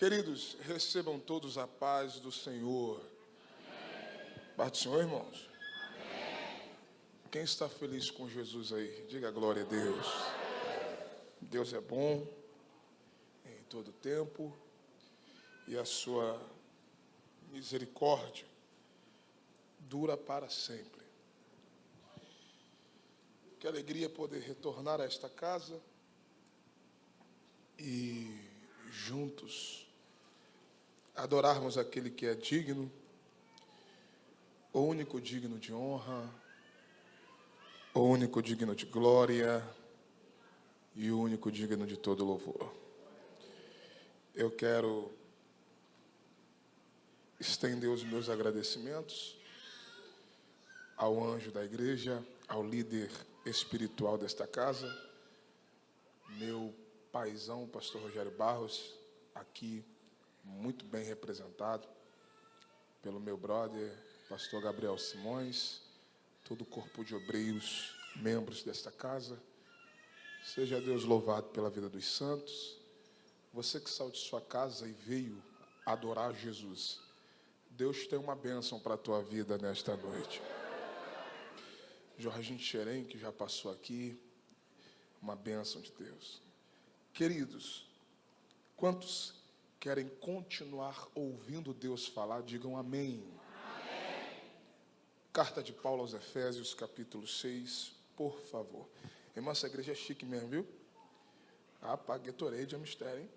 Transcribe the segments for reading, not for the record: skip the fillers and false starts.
Queridos, recebam todos a paz do Senhor. Paz do Senhor, irmãos. Quem está feliz com Jesus aí? Diga glória a Deus. Deus é bom em todo tempo e a sua misericórdia dura para sempre. Que alegria poder retornar a esta casa e juntos adorarmos aquele que é digno, o único digno de honra, o único digno de glória e o único digno de todo louvor. Eu quero estender os meus agradecimentos ao anjo da igreja, ao líder espiritual desta casa, meu paizão, pastor Rogério Barros, aqui muito bem representado pelo meu brother, pastor Gabriel Simões, todo o corpo de obreiros, membros desta casa. Seja Deus louvado pela vida dos santos. Você que saiu de sua casa e veio adorar Jesus, Deus tem uma bênção para a tua vida nesta noite. Jorginho Xerém, que já passou aqui, uma bênção de Deus. Queridos, quantos querem continuar ouvindo Deus falar, digam amém. Amém. Carta de Paulo aos Efésios, capítulo 6, por favor. Irmã, essa igreja é chique mesmo, viu? Paguei Gatorade, é mistério, hein?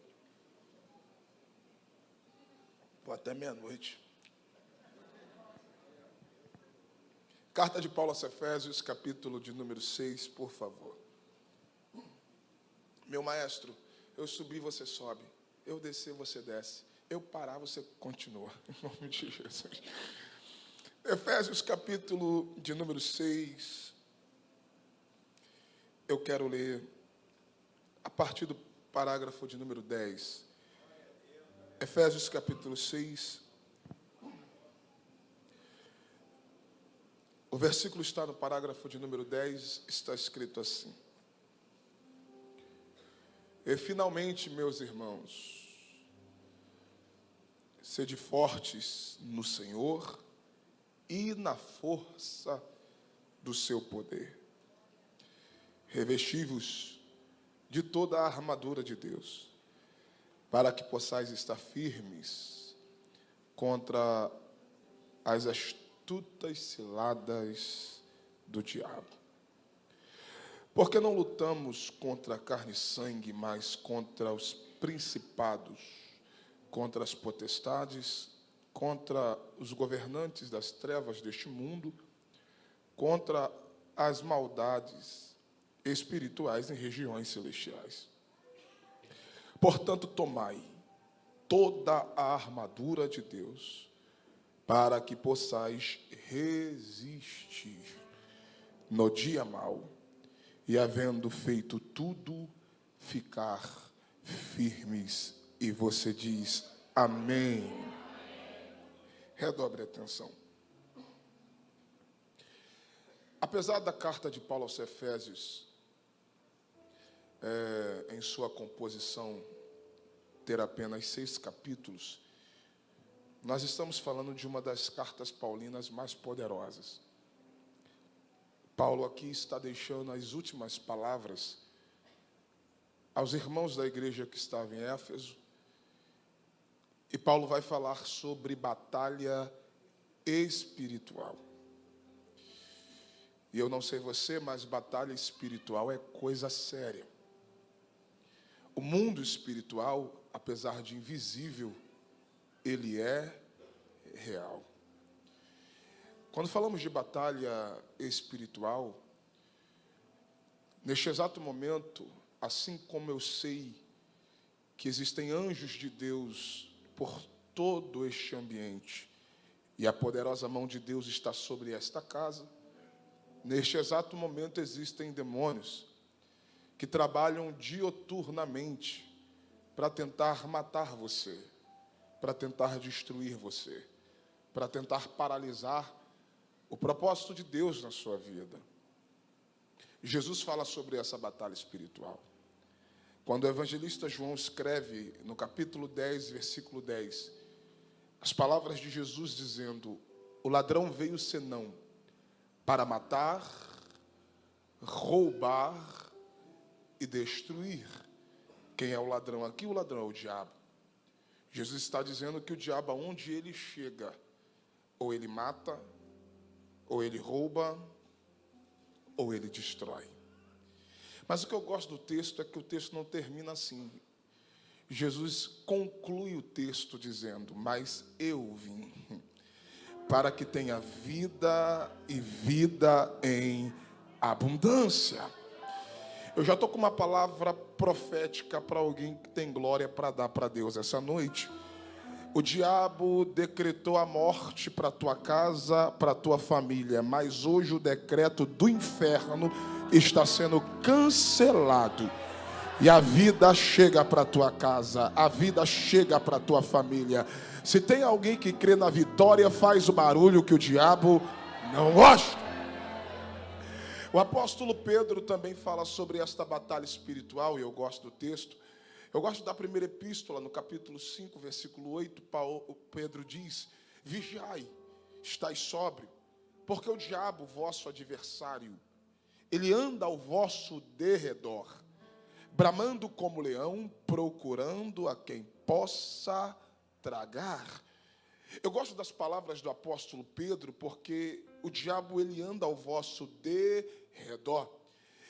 Vou até meia-noite. Carta de Paulo aos Efésios, capítulo de número 6, por favor. Meu maestro, eu subir, você sobe. Eu descer, você desce. Eu parar, você continua. Em nome de Jesus. Efésios, capítulo de número 6. Eu quero ler a partir do parágrafo de número 10. Efésios, capítulo 6. O versículo está no parágrafo de número 10, está escrito assim. E finalmente, meus irmãos, sede fortes no Senhor e na força do seu poder. Revesti-vos de toda a armadura de Deus, para que possais estar firmes contra as astutas ciladas do diabo. Porque não lutamos contra carne e sangue, mas contra os principados, contra as potestades, contra os governantes das trevas deste mundo, contra as maldades espirituais em regiões celestiais. Portanto, tomai toda a armadura de Deus, para que possais resistir no dia mau, e havendo feito tudo, ficar firmes. E você diz, amém. Redobre a atenção. Apesar da carta de Paulo aos Efésios, em sua composição, ter apenas 6 capítulos, nós estamos falando de uma das cartas paulinas mais poderosas. Paulo aqui está deixando as últimas palavras aos irmãos da igreja que estavam em Éfeso. E Paulo vai falar sobre batalha espiritual. E eu não sei você, mas batalha espiritual é coisa séria. O mundo espiritual, apesar de invisível, ele é real. Quando falamos de batalha espiritual, neste exato momento, assim como eu sei que existem anjos de Deus por todo este ambiente, e a poderosa mão de Deus está sobre esta casa, neste exato momento existem demônios que trabalham dioturnamente para tentar matar você, para tentar destruir você, para tentar paralisar o propósito de Deus na sua vida. Jesus fala sobre essa batalha espiritual. Quando o evangelista João escreve no capítulo 10, versículo 10, as palavras de Jesus dizendo: o ladrão veio senão para matar, roubar e destruir. Quem é o ladrão aqui? O ladrão é o diabo. Jesus está dizendo que o diabo, aonde ele chega, ou ele mata, ou ele rouba, ou ele destrói. Mas o que eu gosto do texto é que o texto não termina assim. Jesus conclui o texto dizendo: mas eu vim para que tenha vida e vida em abundância. Eu já estou com uma palavra profética para alguém que tem glória para dar para Deus essa noite. O diabo decretou a morte para a tua casa, para a tua família, mas hoje o decreto do inferno está sendo cancelado. E a vida chega para a tua casa, a vida chega para a tua família. Se tem alguém que crê na vitória, faz o barulho que o diabo não gosta. O apóstolo Pedro também fala sobre esta batalha espiritual, e eu gosto do texto. Eu gosto da primeira epístola, no capítulo 5, versículo 8, Pedro diz: vigiai, estai sóbrio, porque o diabo, vosso adversário, ele anda ao vosso derredor, bramando como leão, procurando a quem possa tragar. Eu gosto das palavras do apóstolo Pedro, porque o diabo, ele anda ao vosso derredor.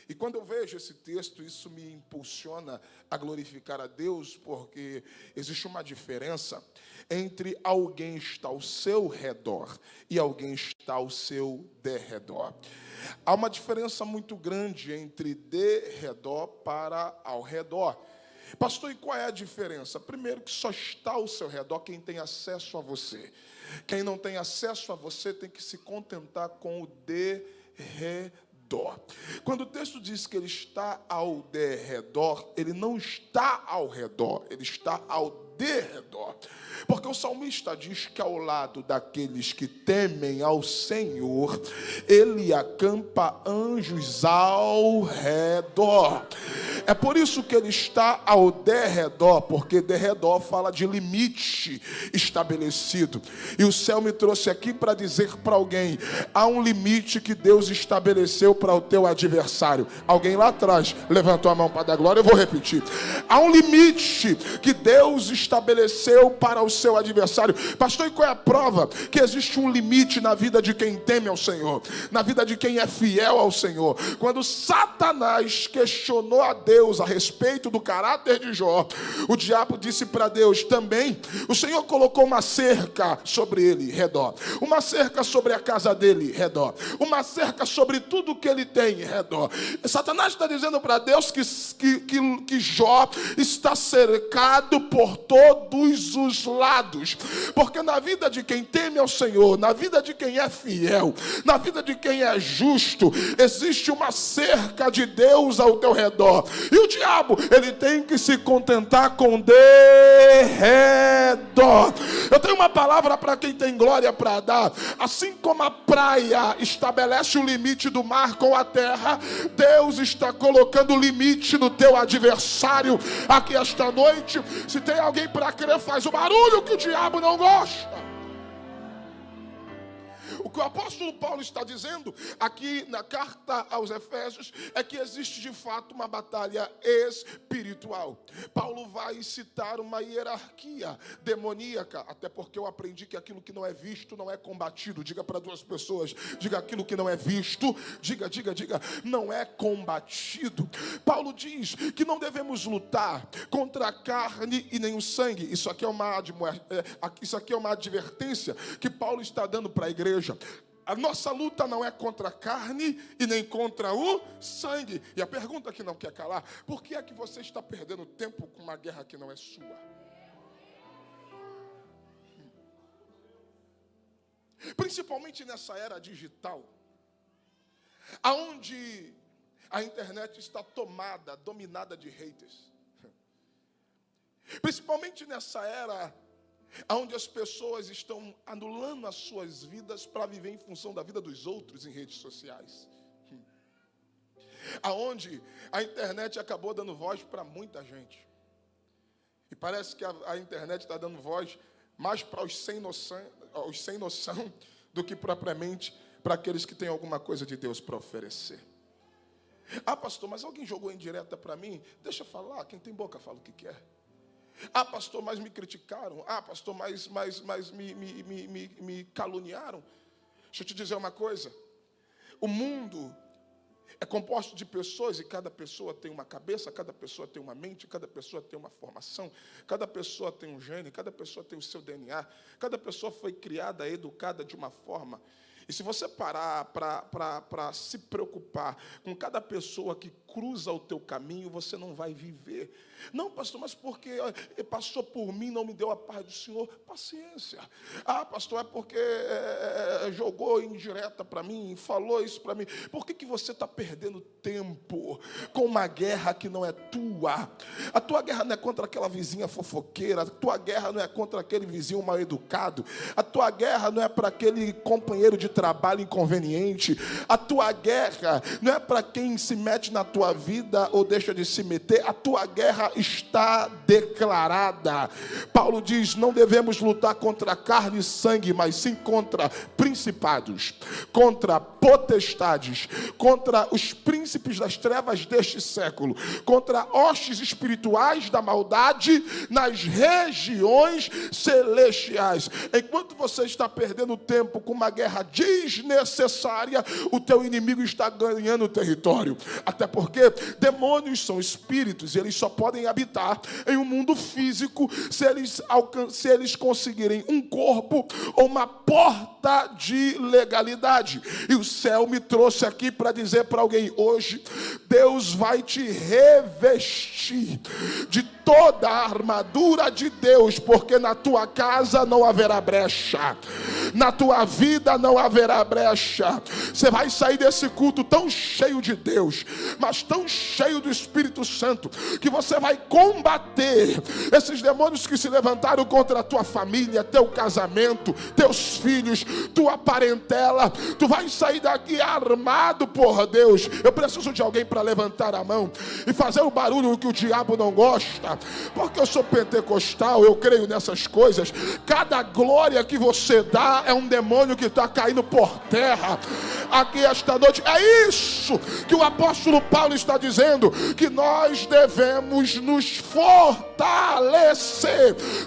E quando eu vejo esse texto, isso me impulsiona a glorificar a Deus, porque existe uma diferença entre alguém estar ao seu redor e alguém estar ao seu derredor. Há uma diferença muito grande entre derredor para ao redor. Pastor, e qual é a diferença? Primeiro, que só está ao seu redor quem tem acesso a você. Quem não tem acesso a você tem que se contentar com o derredor. Quando o texto diz que ele está ao derredor, ele não está ao redor, ele está ao derredor. Porque o salmista diz que ao lado daqueles que temem ao Senhor, ele acampa anjos ao redor. É por isso que ele está ao derredor, porque derredor fala de limite estabelecido. E o céu me trouxe aqui para dizer para alguém: há um limite que Deus estabeleceu para o teu adversário. Alguém lá atrás levantou a mão para dar glória, eu vou repetir. Há um limite que Deus estabeleceu para o seu adversário. Pastor, e qual é a prova? Que existe um limite na vida de quem teme ao Senhor, na vida de quem é fiel ao Senhor. Quando Satanás questionou a Deus a respeito do caráter de Jó, o diabo disse para Deus também: o Senhor colocou uma cerca sobre ele, redor, uma cerca sobre a casa dele, redor, uma cerca sobre tudo que ele tem, redor. Satanás está dizendo para Deus que Jó está cercado por todos os lados, porque na vida de quem teme ao Senhor, na vida de quem é fiel, na vida de quem é justo, existe uma cerca de Deus ao teu redor. E o diabo, ele tem que se contentar com derredor. Eu tenho uma palavra para quem tem glória para dar. Assim como a praia estabelece o limite do mar com a terra, Deus está colocando limite no teu adversário aqui esta noite. Se tem alguém para crer, faz o barulho que o diabo não gosta. O que o apóstolo Paulo está dizendo aqui na carta aos Efésios é que existe de fato uma batalha espiritual. Paulo vai citar uma hierarquia demoníaca, até porque eu aprendi que aquilo que não é visto não é combatido. Diga para duas pessoas, diga: aquilo que não é visto, diga, não é combatido. Paulo diz que não devemos lutar contra a carne e nem o sangue. Isso aqui é uma advertência que Paulo está dando para a igreja. A nossa luta não é contra a carne e nem contra o sangue. E a pergunta que não quer calar: por que é que você está perdendo tempo com uma guerra que não é sua? Principalmente nessa era digital, aonde a internet está dominada de haters. Principalmente nessa era onde as pessoas estão anulando as suas vidas para viver em função da vida dos outros em redes sociais. aonde a internet acabou dando voz para muita gente. E parece que a internet está dando voz mais para os sem noção do que propriamente para aqueles que têm alguma coisa de Deus para oferecer. Ah, pastor, mas alguém jogou indireta para mim? Deixa eu falar, quem tem boca fala o que quer. Ah, pastor, mas me criticaram. Ah, pastor, mas me caluniaram. Deixa eu te dizer uma coisa. O mundo é composto de pessoas e cada pessoa tem uma cabeça, cada pessoa tem uma mente, cada pessoa tem uma formação, cada pessoa tem um gene, cada pessoa tem o seu DNA, cada pessoa foi criada, educada de uma forma. E se você parar para se preocupar com cada pessoa que cruza o teu caminho, você não vai viver. Não, pastor, mas porque passou por mim, não me deu a paz do Senhor. Paciência. Ah, pastor, é porque jogou indireta para mim, falou isso para mim. Por que você está perdendo tempo com uma guerra que não é tua? A tua guerra não é contra aquela vizinha fofoqueira, a tua guerra não é contra aquele vizinho mal educado, a tua guerra não é para aquele companheiro de trabalho inconveniente, a tua guerra não é para quem se mete na tua vida ou deixa de se meter, a tua guerra está declarada. Paulo diz, não devemos lutar contra carne e sangue, mas sim contra principados, contra potestades, contra os príncipes das trevas deste século, contra hostes espirituais da maldade nas regiões celestiais. Enquanto você está perdendo tempo com uma guerra desnecessária, o teu inimigo está ganhando território. Até porque demônios são espíritos e eles só podem habitar em um mundo físico se eles conseguirem um corpo ou uma porta de legalidade. E o céu me trouxe aqui para dizer para alguém hoje, Deus vai te revestir de toda a armadura de Deus, porque na tua casa não haverá brecha, na tua vida não haverá brecha. Você vai sair desse culto tão cheio de Deus, mas tão cheio do Espírito Santo, que você vai combater esses demônios que se levantaram contra a tua família, teu casamento, teus filhos, tua parentela. Tu vai sair daqui armado, porra, Deus. Eu preciso de alguém para levantar a mão e fazer o barulho que o diabo não gosta, porque eu sou pentecostal, eu creio nessas coisas. Cada glória que você dá é um demônio que está caindo por terra aqui esta noite. É isso que o apóstolo Paulo está dizendo, que nós devemos nos fortalecer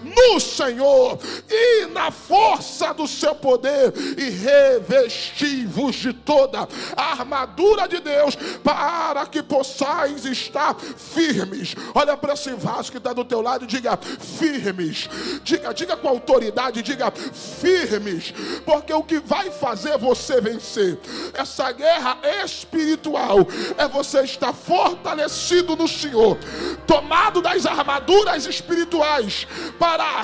no Senhor e na força do seu poder, e revestir-vos de toda a armadura de Deus, para que possais estar firmes. Olha para esse vaso que está do teu lado e diga firmes. Diga com autoridade, diga firmes, porque o que vai fazer você vencer essa guerra espiritual é você estar fortalecido no Senhor, tomado das armaduras espirituais para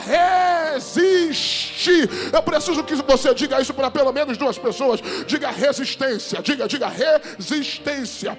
resistir. Eu preciso que você diga isso para pelo menos duas pessoas. Diga resistência, diga resistência,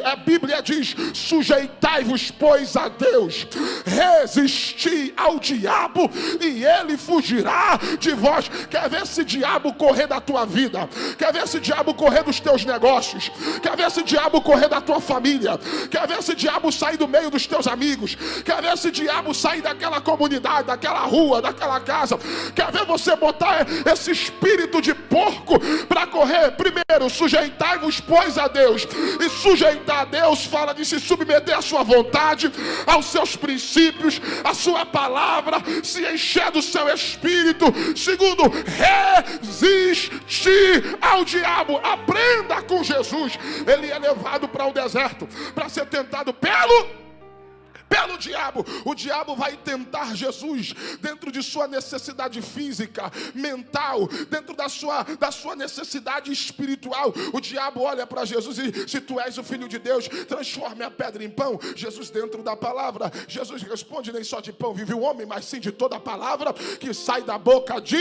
a Bíblia diz, sujeitai-vos pois a Deus, resisti ao diabo e ele fugirá de vós. Quer ver esse diabo correr da tua vida? Quer ver esse diabo correr dos teus negócios? Quer ver esse diabo correr da tua família? Quer ver esse diabo sair do meio dos teus amigos? Quer ver esse diabo sair daquela comunidade, daquela rua, daquela casa? Quer ver você botar esse espírito de porco para correr? Primeiro, sujeitai-vos pois a Deus. E sujeitar a Deus fala de se submeter à sua vontade, aos seus princípios, à sua palavra, se encher do seu espírito. Segundo, resistir ao diabo. Aprenda com Jesus. Ele é levado para o deserto para ser tentado pelo diabo. O diabo vai tentar Jesus dentro de sua necessidade física, mental, dentro da sua necessidade espiritual. O diabo olha para Jesus e, se tu és o Filho de Deus, transforme a pedra em pão. Jesus, dentro da palavra, Jesus responde, nem só de pão vive o homem, mas sim de toda a palavra que sai da boca de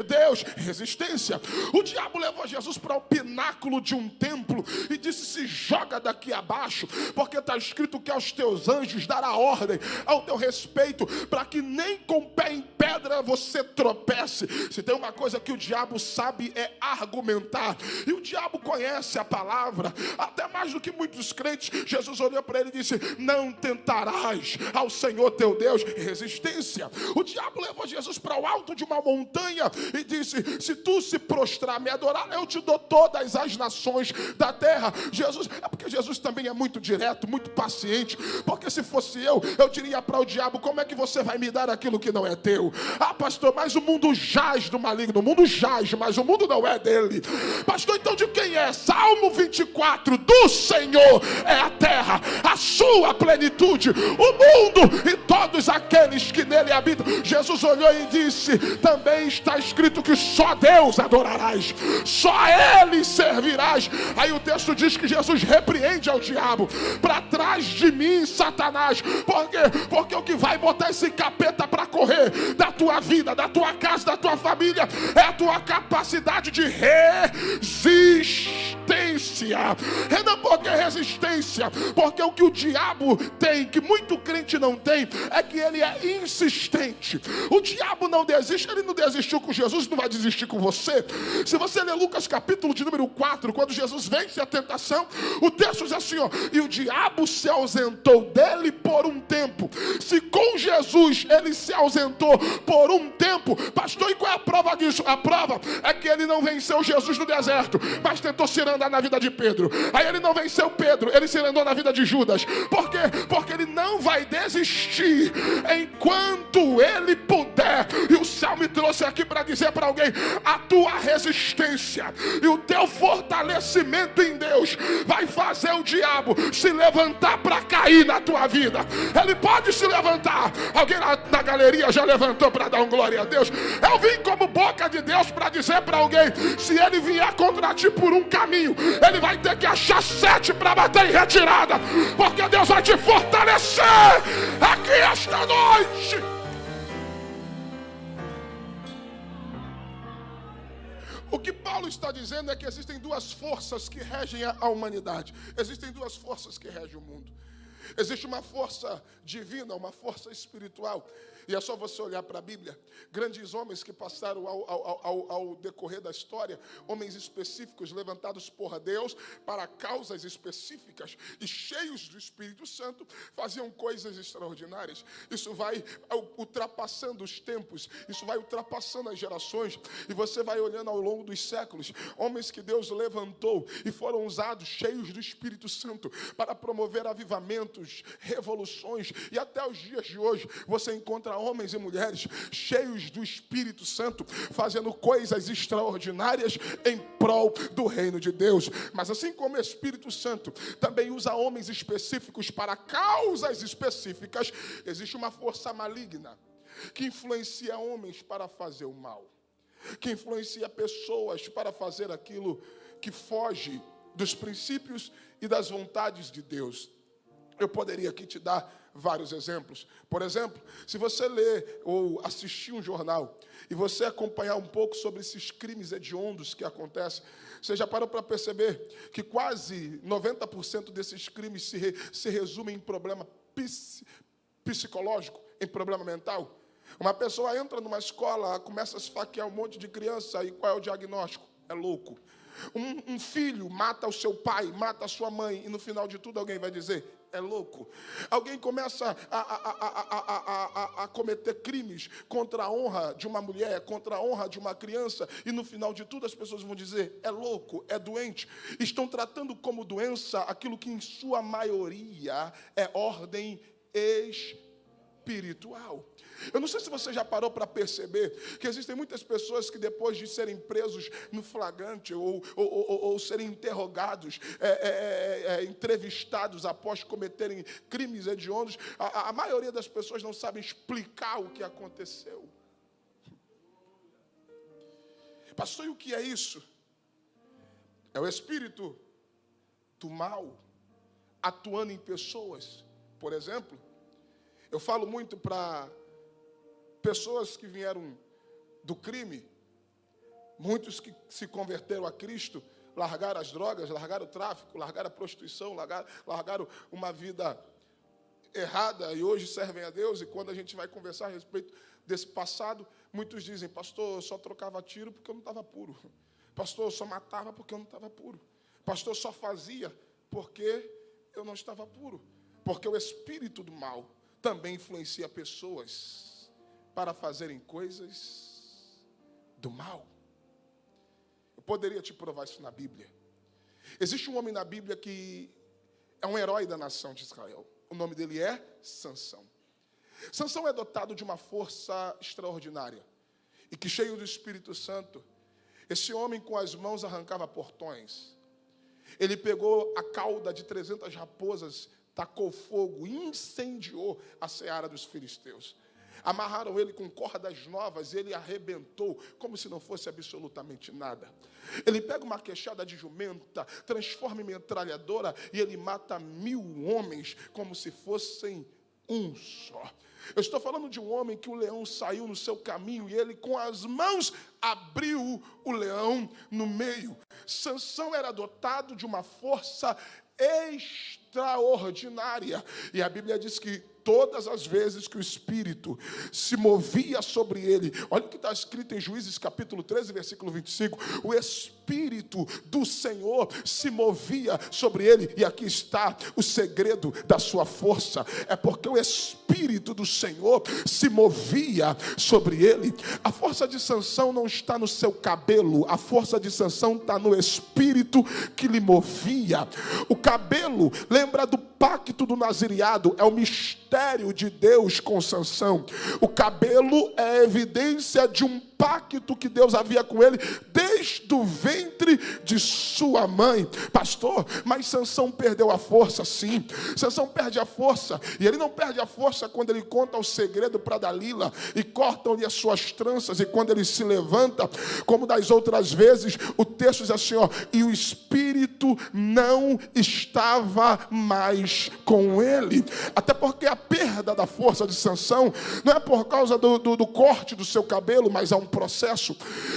Deus. Resistência. O diabo levou Jesus para o pináculo de um templo e disse, se joga daqui abaixo, porque está escrito que aos teus anjos dará ordem ao teu respeito, para que nem com pé em pé pedra você tropece. Se tem uma coisa que o diabo sabe é argumentar. E o diabo conhece a palavra, até mais do que muitos crentes. Jesus olhou para ele e disse: não tentarás ao Senhor teu Deus. Resistência. O diabo levou Jesus para o alto de uma montanha e disse: se tu se prostrar, me adorar, eu te dou todas as nações da terra. Jesus, é porque Jesus também é muito direto, muito paciente. Porque se fosse eu diria para o diabo: como é que você vai me dar aquilo que não é teu? Ah, pastor, mas o mundo jaz do maligno. O mundo jaz, mas o mundo não é dele. Pastor, então de quem é? Salmo 24: do Senhor é a terra, a sua plenitude, o mundo e todos aqueles que nele habitam. Jesus olhou e disse: também está escrito que só Deus adorarás, só a Ele servirás. Aí o texto diz que Jesus repreende ao diabo: para trás de mim, Satanás. Por quê? Porque o que vai botar esse capeta para correr da tua vida, da tua casa, da tua família, é a tua capacidade de resistência. Não porque resistência, porque o que o diabo tem, que muito crente não tem, é que ele é insistente. O diabo não desiste, ele não desistiu com Jesus, não vai desistir com você. Se você ler Lucas capítulo de número 4, quando Jesus vence a tentação, o texto diz assim, ó: e o diabo se ausentou dele por um tempo. Se com Jesus ele se ausentou por um tempo, pastor, e qual é a prova disso? A prova é que ele não venceu Jesus no deserto, mas tentou se andar na vida de Pedro. Aí ele não venceu Pedro, ele se andou na vida de Judas. Por quê? Porque ele não vai desistir enquanto ele puder. E o céu me trouxe aqui para dizer para alguém: a tua resistência e o teu fortalecimento em Deus vai fazer o diabo se levantar para cair na tua vida. Ele pode se levantar. Alguém na galeria já levantou para dar um glória a Deus? Eu vim como boca de Deus para dizer para alguém: se ele vier contra ti por um caminho, ele vai ter que achar 7 para bater em retirada, porque Deus vai te fortalecer aqui esta noite. O que Paulo está dizendo é que existem duas forças que regem a humanidade. Existem duas forças que regem o mundo. Existe uma força divina, uma força espiritual. E é só você olhar para a Bíblia. Grandes homens que passaram ao decorrer da história, homens específicos levantados por Deus para causas específicas e cheios do Espírito Santo, faziam coisas extraordinárias. Isso vai ultrapassando os tempos, isso vai ultrapassando as gerações, e você vai olhando ao longo dos séculos, homens que Deus levantou e foram usados, cheios do Espírito Santo, para promover avivamentos, revoluções, e até os dias de hoje você encontra homens e mulheres cheios do Espírito Santo, fazendo coisas extraordinárias em prol do reino de Deus. Mas assim como o Espírito Santo também usa homens específicos para causas específicas, existe uma força maligna que influencia homens para fazer o mal, que influencia pessoas para fazer aquilo que foge dos princípios e das vontades de Deus. Eu poderia aqui te dar vários exemplos. Por exemplo, se você ler ou assistir um jornal e você acompanhar um pouco sobre esses crimes hediondos que acontecem, você já parou para perceber que quase 90% desses crimes se resumem em problema psicológico, em problema mental? Uma pessoa entra numa escola, começa a esfaquear um monte de criança, e qual é o diagnóstico? É louco. Um filho mata o seu pai, mata a sua mãe, e no final de tudo alguém vai dizer: é louco. Alguém começa a cometer crimes contra a honra de uma mulher, contra a honra de uma criança, e no final de tudo as pessoas vão dizer: é louco, é doente. Estão tratando como doença aquilo que em sua maioria é ordem espiritual. Eu não sei se você já parou para perceber que existem muitas pessoas que depois de serem presos no flagrante ou serem interrogados, entrevistados após cometerem crimes hediondos, a maioria das pessoas não sabem explicar o que aconteceu. Pastor, e o que é isso? É o espírito do mal atuando em pessoas. Por exemplo, eu falo muito para pessoas que vieram do crime, muitos que se converteram a Cristo, largaram as drogas, largaram o tráfico, largaram a prostituição, largaram uma vida errada e hoje servem a Deus, e quando a gente vai conversar a respeito desse passado, muitos dizem: pastor, eu só trocava tiro porque eu não estava puro. Pastor, eu só matava porque eu não estava puro. Pastor, eu só fazia porque eu não estava puro. Porque o espírito do mal também influencia pessoas para fazerem coisas do mal. Eu poderia te provar isso na Bíblia. Existe um homem na Bíblia que é um herói da nação de Israel. O nome dele é Sansão. Sansão é dotado de uma força extraordinária. E que, cheio do Espírito Santo, esse homem com as mãos arrancava portões. Ele pegou a cauda de 300 raposas, tacou fogo, incendiou a seara dos filisteus. Amarraram ele com cordas novas, ele arrebentou como se não fosse absolutamente nada. Ele pega uma queixada de jumenta, transforma em metralhadora e ele mata 1000 homens como se fossem um só. Eu estou falando de um homem que o leão saiu no seu caminho e ele com as mãos abriu o leão no meio. Sansão era dotado de uma força extraordinária. E a Bíblia diz que todas as vezes que o Espírito se movia sobre ele, olha o que está escrito em Juízes capítulo 13, versículo 25, o Espírito do Senhor se movia sobre ele, e aqui está o segredo da sua força, é porque o Espírito do Senhor se movia sobre ele. A força de Sansão não está no seu cabelo, a força de Sansão está no Espírito que lhe movia. O cabelo lembra do pacto do nazireado, é o mistério de Deus com Sansão. O cabelo é a evidência de um pacto que Deus havia com ele desde o ventre de sua mãe. Pastor, mas Sansão perdeu a força, sim. Sansão perde a força, e ele não perde a força quando ele conta o segredo para Dalila e cortam-lhe as suas tranças, e quando ele se levanta, como das outras vezes, o texto diz assim, e o Espírito não estava mais com ele. Até porque a perda da força de Sansão não é por causa do corte do seu cabelo, mas há um processo.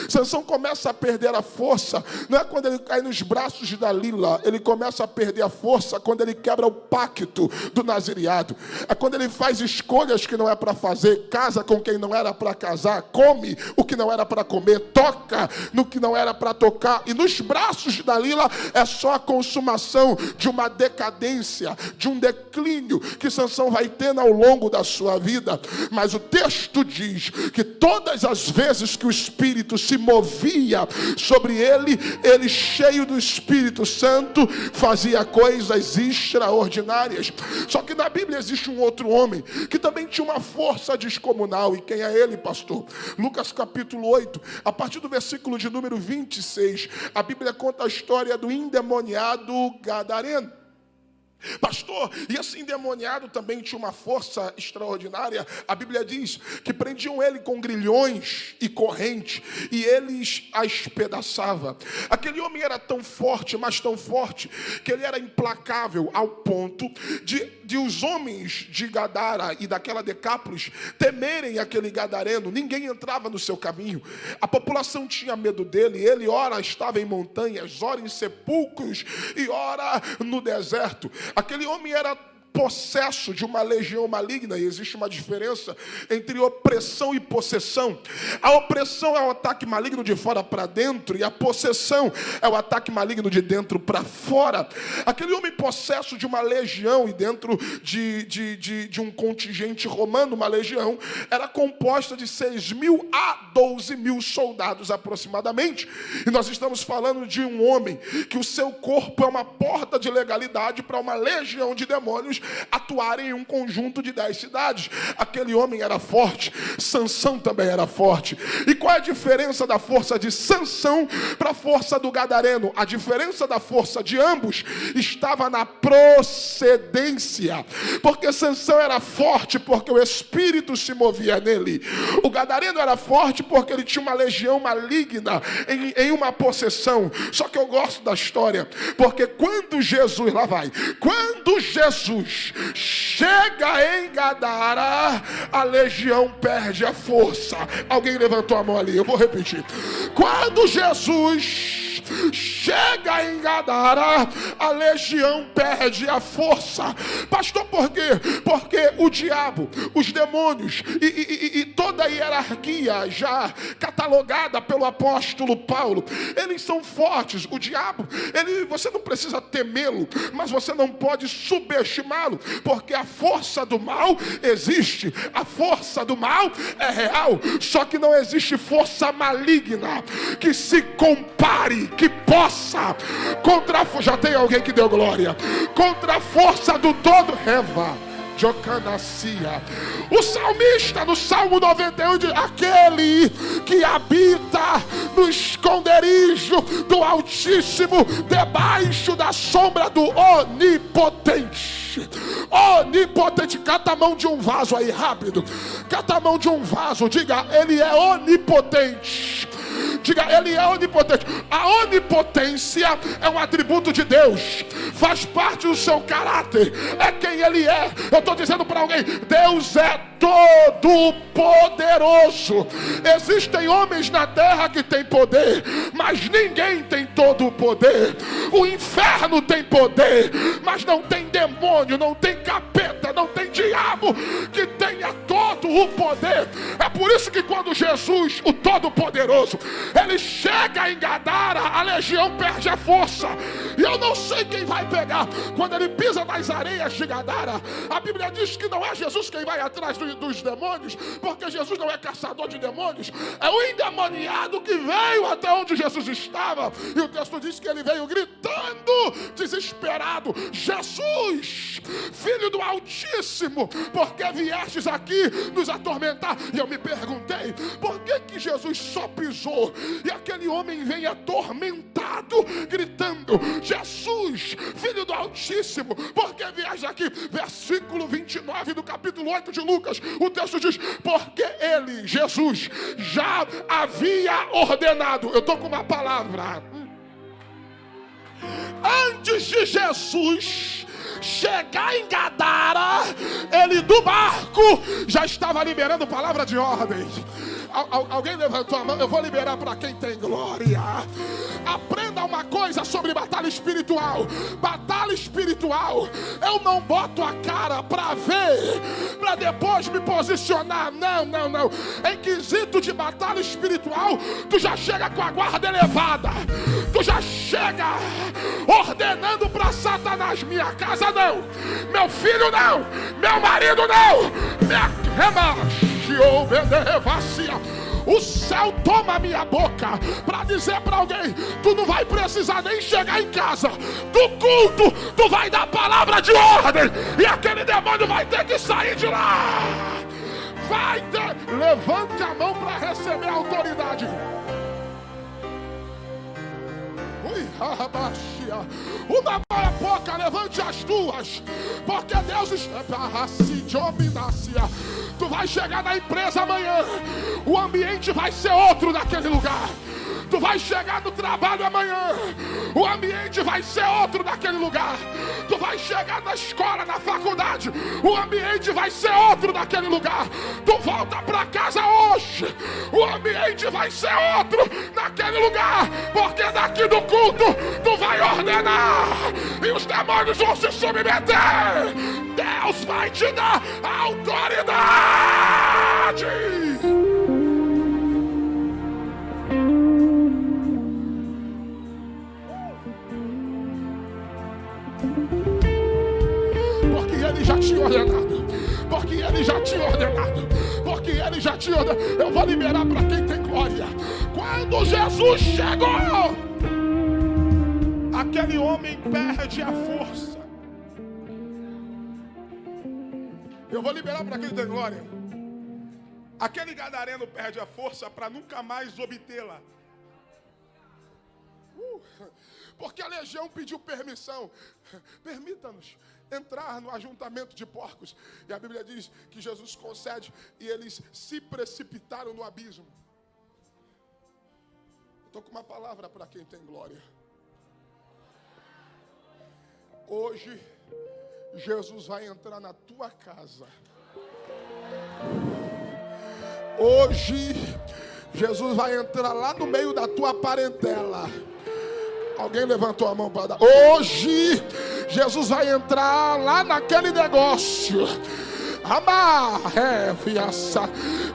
Sansão começa a perder a força, não é quando ele cai nos braços de Dalila, ele começa a perder a força quando ele quebra o pacto do nazireado, é quando ele faz escolhas que não é para fazer, casa com quem não era para casar, come o que não era para comer, toca no que não era para tocar, e nos braços de Dalila é só a consumação de uma decadência, de um declínio que Sansão vai tendo ao longo da sua vida. Mas o texto diz que todas as vezes que o Espírito se movia sobre ele, ele cheio do Espírito Santo fazia coisas extraordinárias. Só que na Bíblia existe um outro homem que também tinha uma força descomunal. E quem é ele, pastor? Lucas capítulo 8, a partir do versículo de número 26, a Bíblia conta a história do endemoniado gadareno. Pastor, e esse endemoniado também tinha uma força extraordinária. A Bíblia diz que prendiam ele com grilhões e corrente, e eles a espedaçava. Aquele homem era tão forte, mas tão forte, que ele era implacável ao ponto de os homens de Gadara e daquela Decápolis temerem aquele gadareno. Ninguém entrava no seu caminho, a população tinha medo dele. Ele ora estava em montanhas, ora em sepulcros e ora no deserto. Aquele homem era possesso de uma legião maligna, e existe uma diferença entre opressão e possessão. A opressão é o ataque maligno de fora para dentro, e a possessão é o ataque maligno de dentro para fora. Aquele homem possesso de uma legião, e dentro de um contingente romano, uma legião era composta de 6.000 a 12.000 soldados aproximadamente. E nós estamos falando de um homem que o seu corpo é uma porta de legalidade para uma legião de demônios atuarem em um conjunto de 10 cidades. Aquele homem era forte, Sansão também era forte. E qual é a diferença da força de Sansão para a força do gadareno? A diferença da força de ambos estava na procedência, porque Sansão era forte porque o Espírito se movia nele. O gadareno era forte porque ele tinha uma legião maligna em uma possessão. Só que eu gosto da história, porque quando Jesus chega em Gadara, a legião perde a força. Alguém levantou a mão ali, eu vou repetir. Quando Jesus chega em Gadara, a legião perde a força. Pastor, por quê? Porque o diabo, os demônios e toda a hierarquia já catalogada pelo apóstolo Paulo, eles são fortes. O diabo, você não precisa temê-lo, mas você não pode subestimá-lo, porque a força do mal existe, a força do mal é real, só que não existe força maligna que se compare, que possa contra a força. Já tem alguém que deu glória? Contra a força do todo, Reva. O salmista no Salmo 91 diz: aquele que habita no esconderijo do Altíssimo, debaixo da sombra do Onipotente. Onipotente. Cata a mão de um vaso aí, rápido. Cata a mão de um vaso, diga: ele é onipotente. Diga: ele é onipotente. A onipotência é um atributo de Deus, faz parte do seu caráter, é quem ele é. Eu estou dizendo para alguém: Deus é todo poderoso. Existem homens na terra que têm poder, mas ninguém tem todo o poder. O inferno tem poder, mas não tem demônio, não tem capeta, não tem diabo que tenha todo o poder. É por isso que quando Jesus, o Todo-Poderoso, ele chega em Gadara, a legião perde a força. E eu não sei quem vai pegar. Quando ele pisa nas areias de Gadara, a Bíblia diz que não é Jesus quem vai atrás dos demônios, porque Jesus não é caçador de demônios, é o endemoniado que veio até onde Jesus estava. E o texto diz que ele veio gritando, desesperado: Jesus, Filho do Altíssimo, por que viestes aqui nos atormentar? E eu me perguntei: por que Jesus só pisou e aquele homem vem atormentado, gritando: Jesus, Filho do Altíssimo, por que viestes aqui? Versículo 29 do capítulo 8 de Lucas, o texto diz: porque ele, Jesus, já havia ordenado. Eu estou com uma palavra. Antes de Jesus chegar em Gadara, ele do barco já estava liberando palavra de ordem. Alguém levantou a mão? Eu vou liberar para quem tem glória. Aprenda uma coisa sobre batalha espiritual. Batalha espiritual, eu não boto a cara para ver, para depois me posicionar. Não. Em quesito de batalha espiritual, tu já chega com a guarda elevada. Tu já chega ordenando para Satanás: minha casa não, meu filho não, meu marido não, minha o céu toma a minha boca para dizer para alguém: tu não vai precisar nem chegar em casa do culto, tu vai dar palavra de ordem e aquele demônio vai ter que sair de lá. Vai ter. Levante a mão para receber a autoridade. Uma mão é pouca, levante as duas, porque Deus está. Tu vai chegar na empresa amanhã, o ambiente vai ser outro naquele lugar. Tu vai chegar no trabalho amanhã, o ambiente vai ser outro naquele lugar. Tu vai chegar na escola, na faculdade, o ambiente vai ser outro naquele lugar. Tu volta para casa hoje, o ambiente vai ser outro naquele lugar, porque daqui do culto tu vai ordenar e os demônios vão se submeter. Deus vai te dar autoridade. Porque ele já tinha ordenado. Porque ele já tinha ordenado. Porque ele já tinha ordenado. Eu vou liberar para quem tem glória. Quando Jesus chegou, aquele homem perde a força. Eu vou liberar para quem tem glória. Aquele gadareno perde a força para nunca mais obtê-la. Porque a legião pediu permissão. Permita-nos entrar no ajuntamento de porcos. E a Bíblia diz que Jesus concede e eles se precipitaram no abismo. Estou com uma palavra para quem tem glória. Hoje, Jesus vai entrar na tua casa. Hoje, Jesus vai entrar lá no meio da tua parentela. Alguém levantou a mão para dar. Hoje, Jesus vai entrar lá naquele negócio.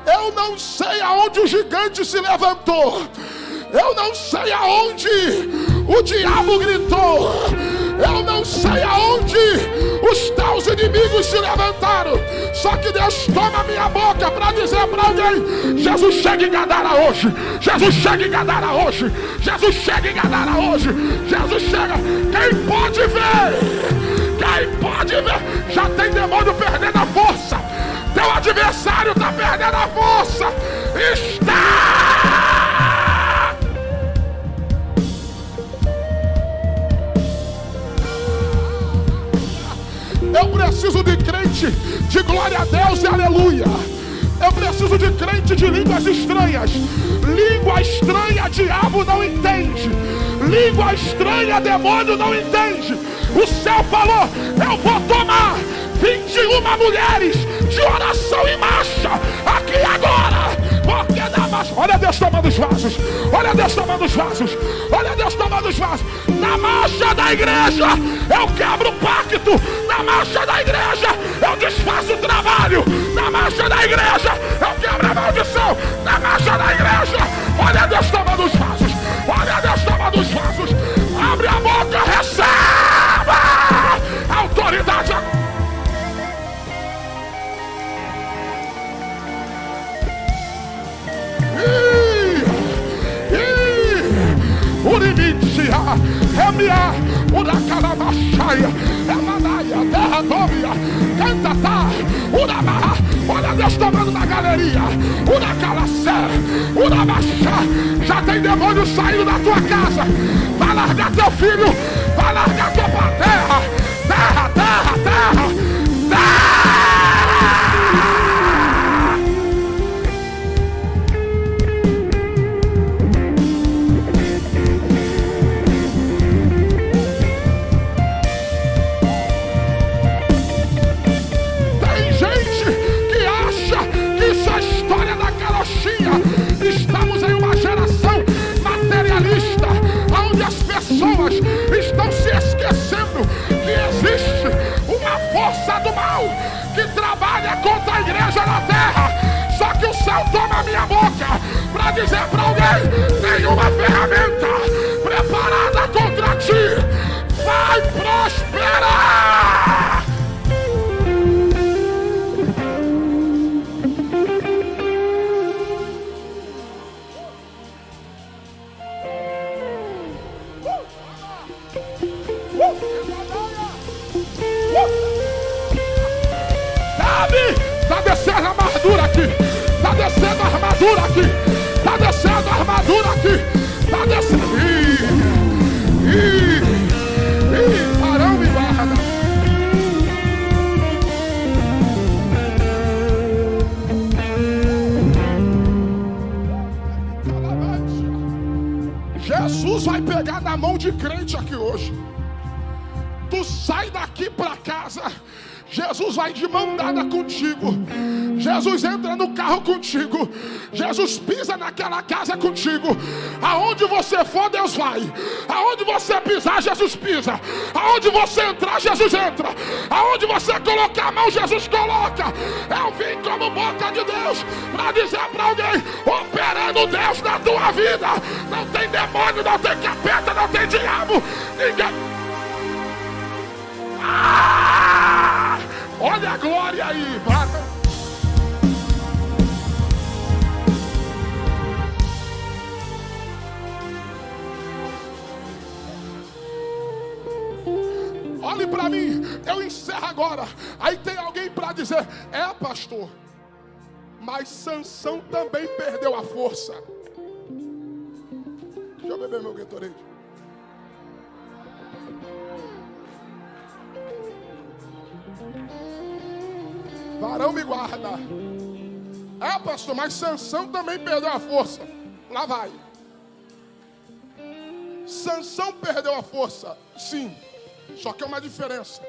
Eu não sei aonde o gigante se levantou. Eu não sei aonde o diabo gritou. Eu não sei aonde os teus inimigos se levantaram. Só que Deus toma a minha boca para dizer para alguém: Jesus chega em Gadara hoje. Jesus chega em Gadara hoje. Jesus chega em Gadara hoje. Jesus chega. Quem pode ver? Quem pode ver? Já tem demônio perdendo a força. Teu adversário está perdendo a força. Está! Eu preciso de crente de glória a Deus e aleluia. Eu preciso de crente de línguas estranhas. Língua estranha, diabo não entende. Língua estranha, demônio não entende. O céu falou: eu vou tomar 21 mulheres de oração em marcha aqui agora. Porque na marcha, olha Deus tomando os vasos. Olha Deus tomando os vasos. Olha Deus tomando os vasos. Na marcha da igreja eu quebro o pacto. Na marcha da igreja eu desfaço o trabalho. Na marcha da igreja eu quebro a maldição. Na marcha da igreja, olha Deus tomando os vasos. Olha Deus tomando os vasos. Abre a boca, receba a autoridade. Urimitia, Remia, Uracarabachaya, Emanaia, Terra Dómia, Cantatá, Uramaha. Olha Deus tomando na galeria. Uracalacé, Uramachá. Já tem demônio saindo da tua casa. Vai largar teu filho. Vai largar tua terra. Terra, terra, terra, terra. Estamos em uma geração materialista, onde as pessoas estão se esquecendo que existe uma força do mal que trabalha contra a igreja na terra. Só que o céu toma a minha boca para dizer para alguém: nenhuma ferramenta preparada contra ti vai prosperar. Tá descendo a armadura aqui. Tá descendo a armadura aqui. Tá descendo a armadura aqui. Tá descendo. Parão me guarda. Jesus vai pegar na mão de crente aqui hoje. Tu sai daqui pra casa, Jesus vai de mão dada contigo. Jesus entra no carro contigo. Jesus pisa naquela casa contigo. Aonde você for, Deus vai. Aonde você pisar, Jesus pisa. Aonde você entrar, Jesus entra. Aonde você colocar a mão, Jesus coloca. Eu vim como boca de Deus para dizer para alguém: operando Deus na tua vida. Não tem demônio, não tem capeta, não tem diabo. Ninguém... olha a glória aí, vai. Olhe para mim, eu encerro agora. Aí tem alguém para dizer: é, pastor, mas Sansão também perdeu a força. Deixa eu beber meu Gatorade. Varão me guarda. É, pastor, mas Sansão também perdeu a força. Lá vai. Sansão perdeu a força, sim. Só que é uma diferença.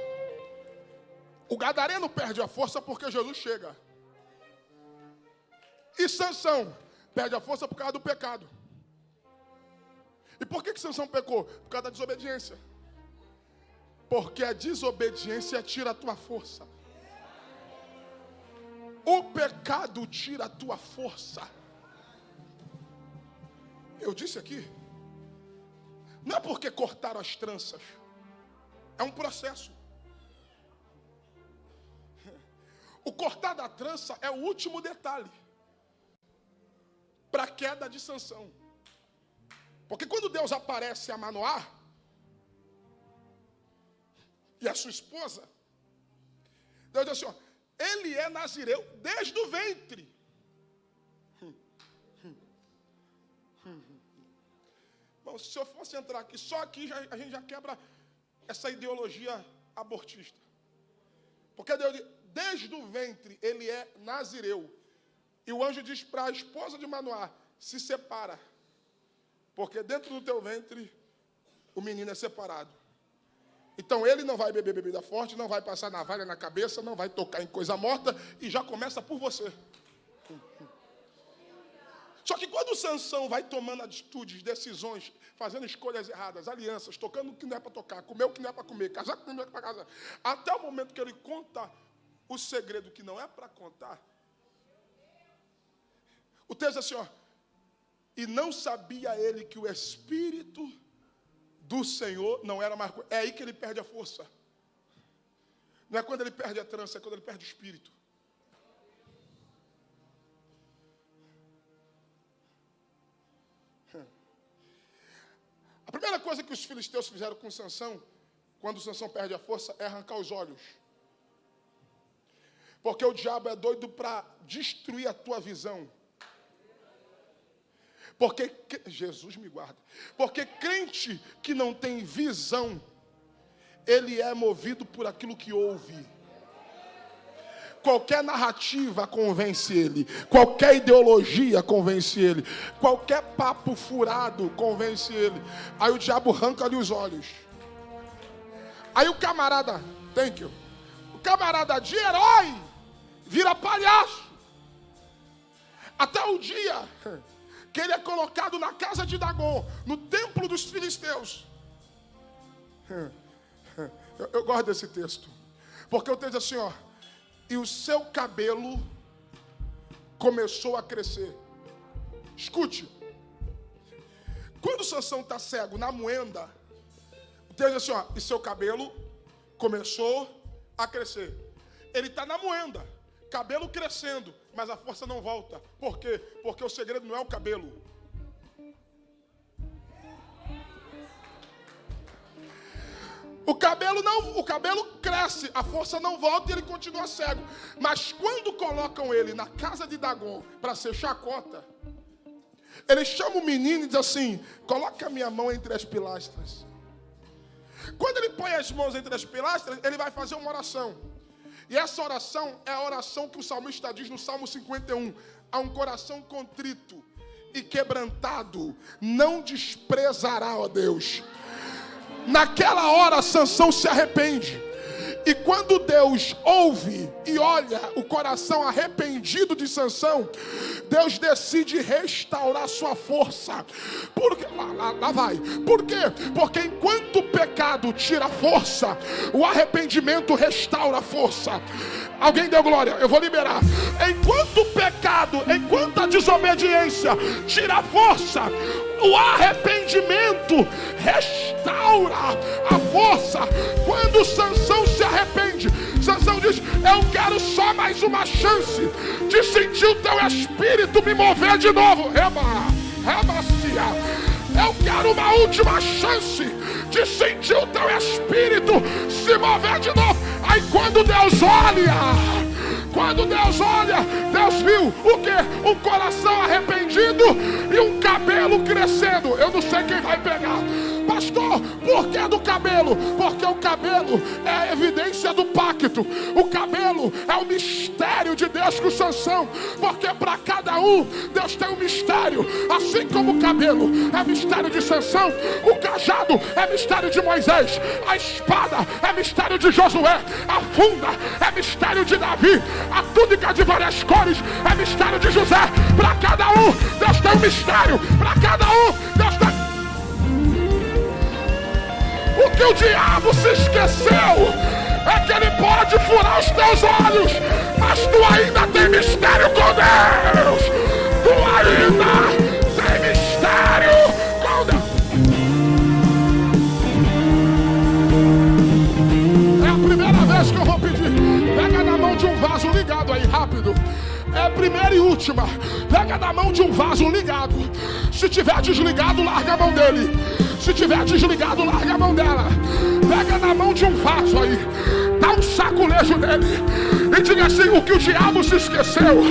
O gadareno perde a força porque Jesus chega. E Sansão perde a força por causa do pecado. E por que Sansão pecou? Por causa da desobediência. Porque a desobediência tira a tua força. O pecado tira a tua força. Eu disse aqui, não é porque cortaram as tranças. É um processo. O cortar da trança é o último detalhe para a queda de Sansão. Porque quando Deus aparece a Manoá e a sua esposa, Deus diz assim, ó, ele é nazireu desde o ventre. Bom, se eu fosse entrar aqui, só aqui a gente já quebra essa ideologia abortista. Porque Deus diz, desde o ventre ele é nazireu. E o anjo diz para a esposa de Manoá, se separa. Porque dentro do teu ventre o menino é separado. Então ele não vai beber bebida forte, não vai passar navalha na cabeça, não vai tocar em coisa morta e já começa por você. Só que quando Sansão vai tomando atitudes, decisões, fazendo escolhas erradas, alianças, tocando o que não é para tocar, comer o que não é para comer, casar com o que não é para casar, até o momento que ele conta o segredo que não é para contar, o texto diz assim, ó, e não sabia ele que o Espírito do Senhor não era mais... É aí que ele perde a força. Não é quando ele perde a trança, é quando ele perde o Espírito. A primeira coisa que os filisteus fizeram com Sansão, quando Sansão perde a força, é arrancar os olhos. Porque o diabo é doido para destruir a tua visão. Porque, Jesus me guarda, porque crente que não tem visão, ele é movido por aquilo que ouve. Qualquer narrativa convence ele, qualquer ideologia convence ele, qualquer papo furado convence ele. Aí o diabo arranca-lhe os olhos. Aí o camarada, o camarada de herói vira palhaço. Até o dia que ele é colocado na casa de Dagon, no templo dos filisteus. Eu gosto desse texto, porque o texto diz assim, ó, e o seu cabelo começou a crescer. Escute, quando Sansão está cego na moenda, o texto diz assim, ó, e seu cabelo começou a crescer. Ele está na moenda, cabelo crescendo, mas a força não volta. Por quê? Porque o segredo não é o cabelo. O cabelo cresce, a força não volta e ele continua cego. Mas quando colocam ele na casa de Dagon para ser chacota, ele chama o menino e diz assim, coloca a minha mão entre as pilastras. Quando ele põe as mãos entre as pilastras, ele vai fazer uma oração. E essa oração é a oração que o salmista diz no Salmo 51. A um coração contrito e quebrantado não desprezará, ó Deus. Naquela hora Sansão se arrepende. E quando Deus ouve e olha o coração arrependido de Sansão, Deus decide restaurar sua força. Porque, lá vai. Por quê? Porque enquanto o pecado tira força, o arrependimento restaura a força. Alguém deu glória? Eu vou liberar. Enquanto o pecado, enquanto a desobediência tira força, o arrependimento restaura a força. Quando Sansão se arrepende, Sansão diz, eu quero só mais uma chance de sentir o teu espírito me mover de novo. Eu quero uma última chance de sentir o teu espírito se mover de novo. Aí quando Deus olha, Deus viu o quê? Um coração arrependido e um cabelo crescendo. Eu não sei quem vai pegar. Pastor, por que do cabelo? Porque o cabelo é a evidência do pacto. O cabelo é o mistério de Deus com Sansão. Porque para cada um, Deus tem um mistério. Assim como o cabelo é mistério de Sansão, o cajado é mistério de Moisés, a espada é mistério de Josué, a funda é mistério de Davi, a túnica de várias cores é mistério de José. Para cada um, Deus tem um mistério. Para cada um, Deus tem... que o diabo se esqueceu é que ele pode furar os teus olhos, mas tu ainda tem mistério com Deus. Tu ainda tem mistério com Deus. É a primeira vez que eu vou pedir. Pega na mão de um vaso ligado aí, rápido. É a primeira e última. Pega na mão de um vaso ligado. Se tiver desligado, larga a mão dele. Se tiver desligado, larga a mão dela. Pega na mão de um vaso aí. Dá um saculejo nele. E diga assim: o que o diabo se esqueceu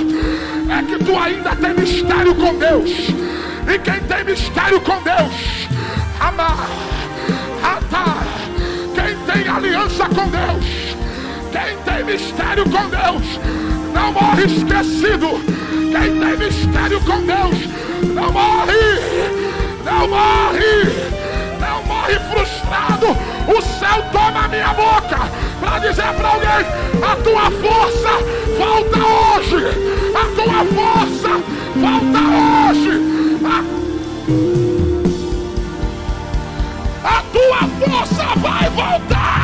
é que tu ainda tem mistério com Deus. E quem tem mistério com Deus, amar, atar. Quem tem aliança com Deus, quem tem mistério com Deus, não morre esquecido. Quem tem mistério com Deus, não morre, não morre, não morre frustrado. O céu toma a minha boca para dizer para alguém: a tua força volta hoje. A tua força volta hoje. A tua força vai voltar.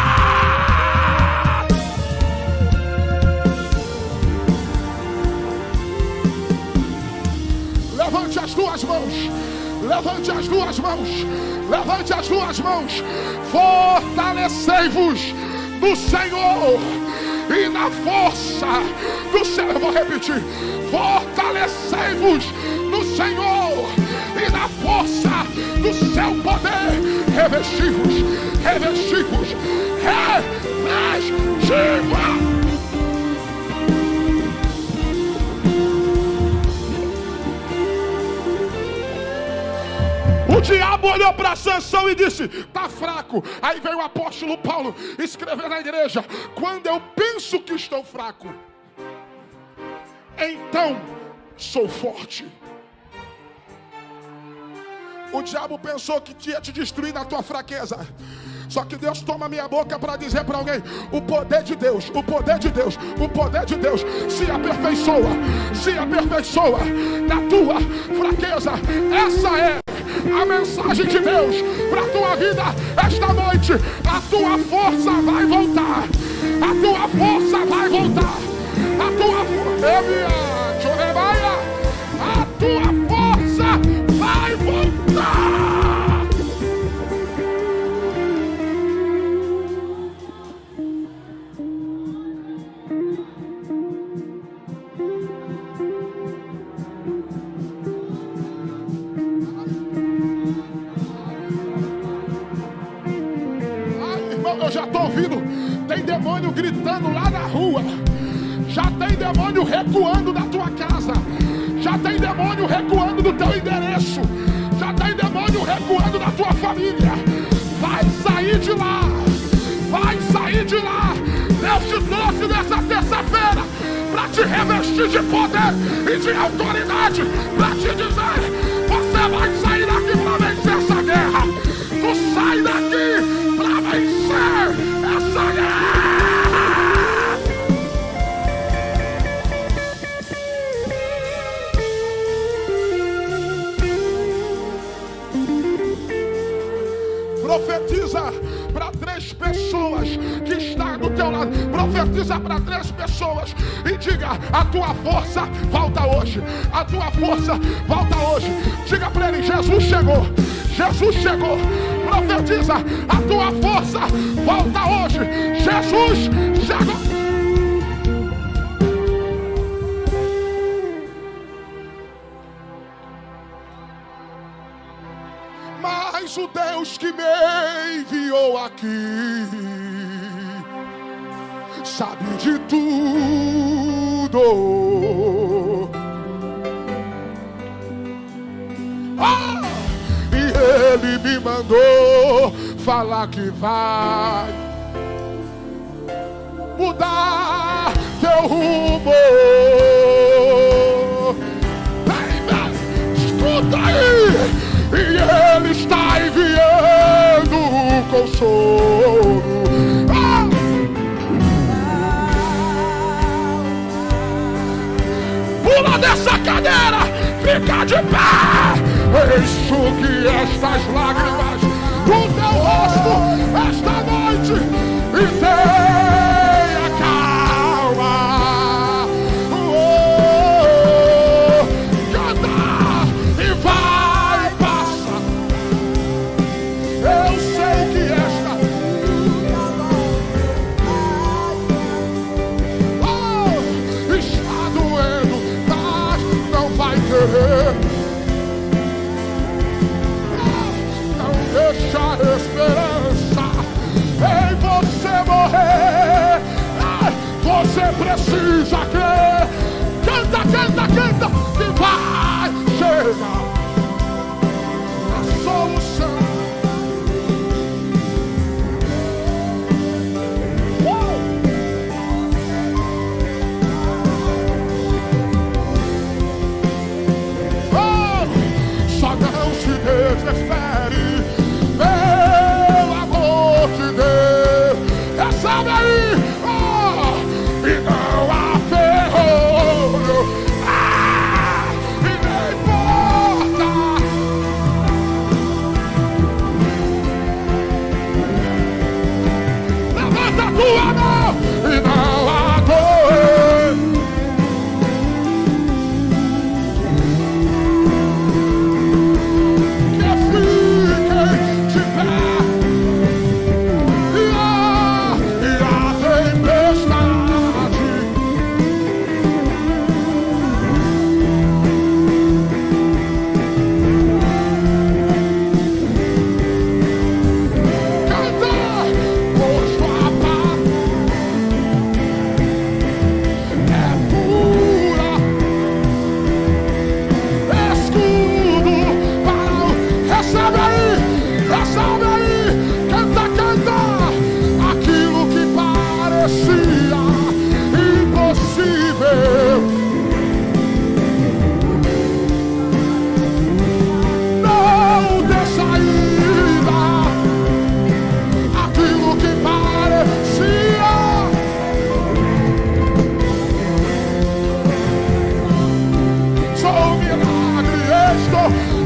Levante as duas mãos. Levante as duas mãos. Levante as duas mãos. Fortalecei-vos no Senhor e na força do Senhor. Eu vou repetir. Fortalecei-vos no Senhor e na força do seu poder. Revestivos, revestivos, revestivos. O diabo olhou para Sansão e disse: tá fraco. Aí veio o apóstolo Paulo escrever na igreja: quando eu penso que estou fraco, então sou forte. O diabo pensou que ia te destruir na tua fraqueza. Só que Deus toma minha boca para dizer para alguém: o poder de Deus, o poder de Deus, o poder de Deus se aperfeiçoa na tua fraqueza. Essa é a mensagem de Deus para a tua vida esta noite. A tua força vai voltar. A tua força vai voltar. A tua força vai voltar. Eu já estou ouvindo, tem demônio gritando lá na rua, já tem demônio recuando da tua casa, já tem demônio recuando do teu endereço, já tem demônio recuando da tua família. Vai sair de lá, vai sair de lá. Deus te trouxe nessa terça-feira para te revestir de poder e de autoridade, para te dizer: você vai sair daqui para vencer essa guerra. Tu sai daqui para vencer essa guerra. Profetiza para 3 pessoas que estão do teu lado. Profetiza para 3 pessoas e diga: a tua força volta hoje. A tua força volta hoje. Diga para ele: Jesus chegou. Jesus chegou. Profetiza: a tua força volta hoje. Jesus chegou. Mas o Deus que me enviou aqui sabe de tudo. E ele me mandou falar que vai mudar teu rumo. Escuta aí! E ele está enviando consolo. Pula dessa cadeira, fica de pé, enxugue estas lágrimas do teu rosto. Não deixa a esperança em você morrer. Você precisa crer. Canta, canta, canta, que vai chegar a solução. Só não se desespere, pelo amor de Deus. Recebe aí, e não há ferrolho, e nem importa. Levanta a tua mão e não há dor.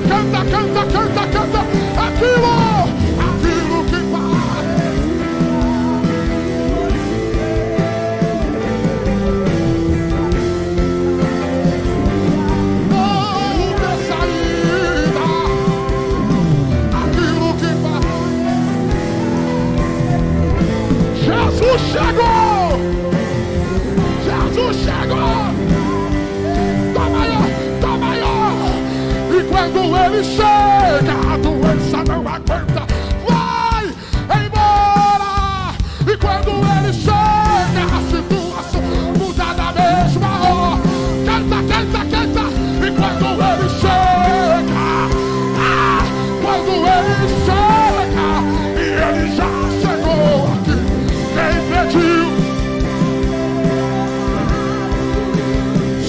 Canta, canta, canta, canta, aquilo que parece. Não tem saída, aquilo que parece. Jesus chegou! Jesus chegou! Tá maior! E quando ele chega, a doença não aguenta, vai embora. E quando ele chega, a situação muda da mesma hora. Canta, canta, canta. E quando ele chega, quando ele chega, e ele já chegou aqui. Quem pediu,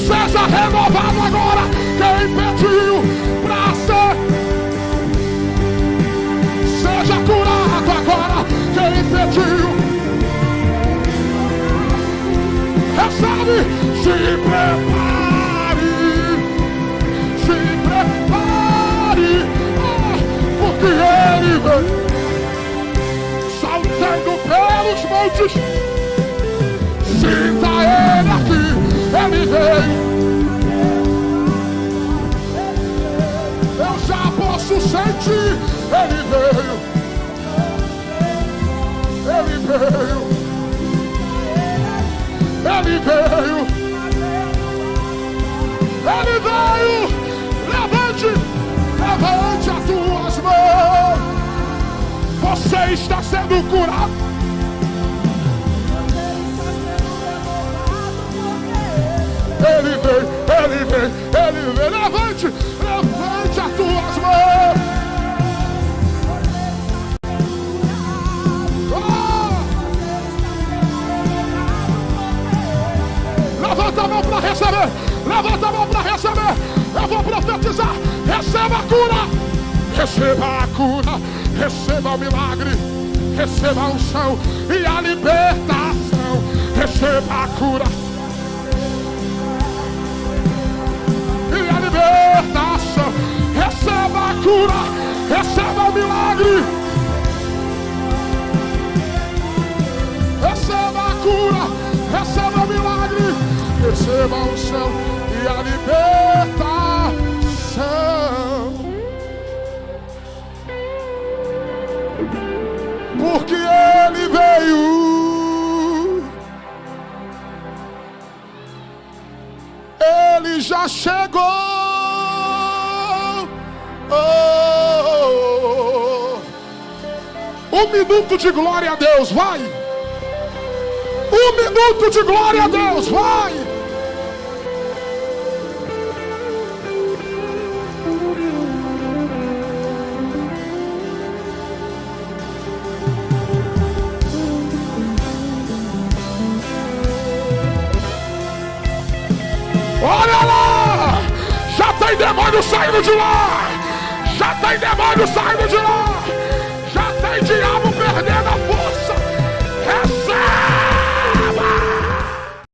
seja renovado agora. Quem pediu pra ser, seja curado agora. Quem pediu, recebe. Se prepare, porque ele vem saltando pelos montes. Sinta ele aqui, ele veio. Eu já posso sentir, ele veio, ele veio, ele veio, ele veio. Levante, levante as tuas mãos. Você está sendo curado. Ele veio, ele veio, ele veio. Levante, levante as tuas mãos. Levanta a mão para receber. Levanta a mão para receber. Eu vou profetizar. Receba a cura. Receba a cura. Receba o milagre. Receba a unção e a libertação. Receba a cura e a libertação. Receba a cura. Receba o milagre. Receba a cura. Receba o milagre. Receba a unção e a libertação. Porque ele veio. Ele já chegou. Um minuto de glória a Deus, vai! Um minuto de glória a Deus, vai! Olha lá! Já tem demônio saindo de lá! Já tem demônio saindo de lá! Já tem diabo perdendo